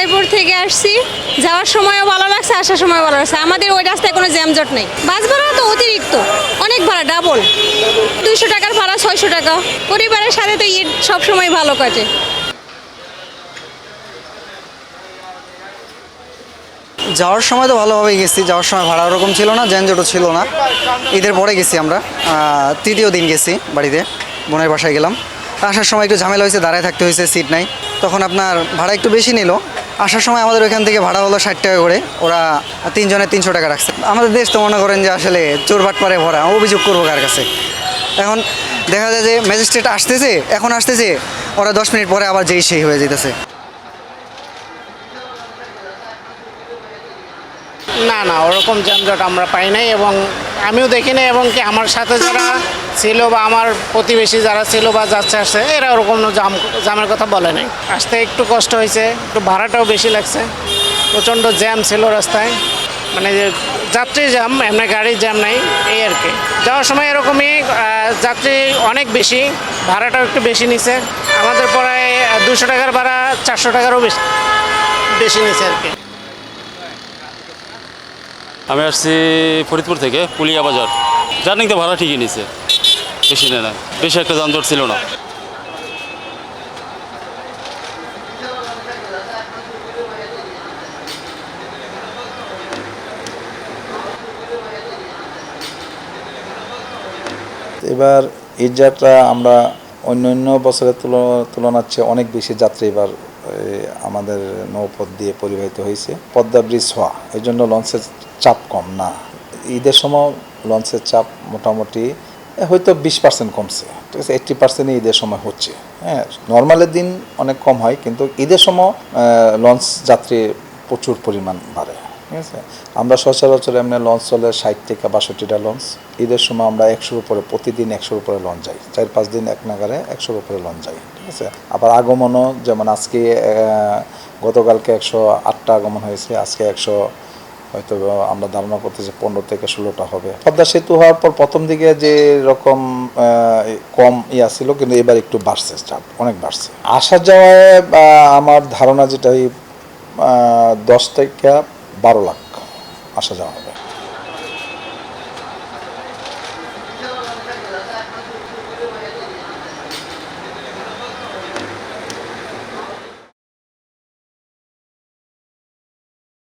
ফতেহপুর থেকে আসছি, যাওয়ার সময়ও ভালো লাগছে, আসার সময় ভালো লাগছে। আমাদের ওই রাস্তায় কোনো জ্যামজট নেই। বাস ভাড়া তো অতিরিক্ত, অনেক ভাড়া, ডাবল। 200 টাকার ভাড়া 600 টাকা। পরিবারের সাথে তো ঈদ সবসময় ভালো কাটে। যাওয়ার সময় তো ভালোভাবেই গেছি, যাওয়ার সময় ভাড়া ওরকম ছিল না, যানজটও ছিল না। ঈদের পরে গেছি আমরা, তৃতীয় দিন গেছি বাড়িতে, বোনের বাসায় গেলাম। আসার সময় একটু ঝামেলা হয়েছে, দাঁড়ায় থাকতে হয়েছে, সিট নাই। তখন আপনার ভাড়া একটু বেশি নিল। আসার সময় আমাদের ওইখান থেকে ভাড়া হলো 60 টাকা করে, ওরা 3 জনের 300 টাকা রাখছে। আমাদের দেশ তো মনে করেন যে আসলে চোর বাটপারে ভরা, অভিযোগ করবো কার কাছে? এখন দেখা যায় যে ম্যাজিস্ট্রেট আসতেছে, এখন আসতেছে, ওরা 10 মিনিট পরে আবার যেই সেই হয়ে যেতেছে। না না, ওরকম যানজট আমরা পাই নাই এবং আমিও দেখি নাই, এবং কি আমার সাথে যারা ছিল বা আমার প্রতিবেশী যারা ছিল বা যাচ্ছে আসছে, এরা ওরকম জামের কথা বলে নাই। আসতে একটু কষ্ট হয়েছে, একটু ভাড়াটাও বেশি লাগছে, প্রচণ্ড জ্যাম ছিল রাস্তায়, মানে যে যাত্রী জ্যাম, এমনি গাড়ির জ্যাম নাই, এই আর কি। যাওয়ার সময় এরকমই যাত্রী অনেক বেশি, ভাড়াটাও একটু বেশি নিছে। আমাদের প্রায় 200 টাকার ভাড়া 400 টাকারও বেশি নিছে আর কি। আমি আসছি ফরিদপুর থেকে পুলিয়া বাজার। জার্নি তো ভাড়া ঠিকই নিছে, বেশি নেয় না, বেশি একটা যানজট ছিল না। এবার ঈদ যাত্রা আমরা অন্য বছরের তুলনার চেয়ে অনেক বেশি যাত্রী এবার আমাদের নৌপথ দিয়ে পরিবাহিত হয়েছে। পদ্মা ব্রিজ হওয়া, এই জন্য লঞ্চের চাপ কম না। ঈদের সময় লঞ্চের চাপ মোটামুটি হয়তো 20% কমছে, ঠিক আছে। 80%ই ঈদের সময় হচ্ছে। হ্যাঁ, নর্মালের দিন অনেক কম হয়, কিন্তু ঈদের সময় লঞ্চ যাত্রী প্রচুর পরিমাণ বাড়ে, ঠিক আছে। আমরা সচরাচর এমনি লঞ্চ চলে 60 থেকে 62টা লঞ্চ। ঈদের সময় আমরা 100-র উপরে, প্রতিদিন 100-র উপরে লঞ্চ যাই। 4-5 দিন এক নাগারে 100-র উপরে লঞ্চ যাই, ঠিক আছে। আবার আগমনও, যেমন আজকে গতকালকে 108টা আগমন হয়েছে, আজকে 100 হয়তো আমরা ধারণা করতেছি 15 থেকে 16টা হবে। পদ্মা সেতু হওয়ার পর প্রথম দিকে যে রকম কম ছিল, কিন্তু এবার একটু বাড়ছে, চাপ অনেক বাড়ছে। আসা যাওয়ায় আমার ধারণা যেটা 10 থেকে 12 লাখ আসা যাওয়া হবে।